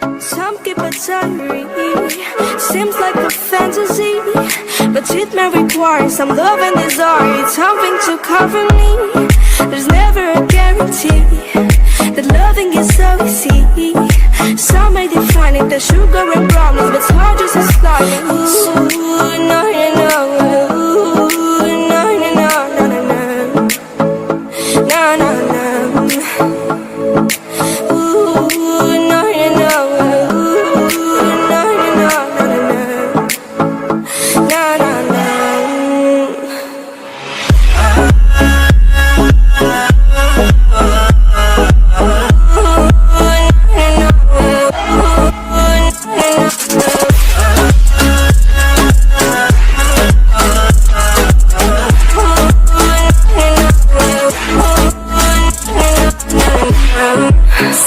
Some keep a diary, seems like a fantasy, but it may require some love and desire, something to cover me. There's never a guarantee that loving is so easy. Some may define it as sugar and brownies, but it's hard just to start it. Ooh, no, no, no. Ooh, no, no, no, no, no, no. No, no, no. Ooh, no, no, no. Ooh, no, no, no, no, no, no. No, no, no.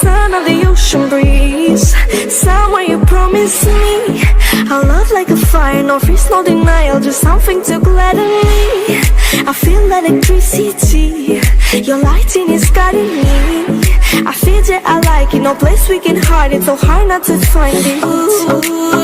Sound of the ocean breeze, somewhere you promise me our love like a fire, no freeze, no denial, just something to gladden me. I feel electricity, your lighting is guiding me. I feel that I like it, no place we can hide it, so hard not to find it. Ooh,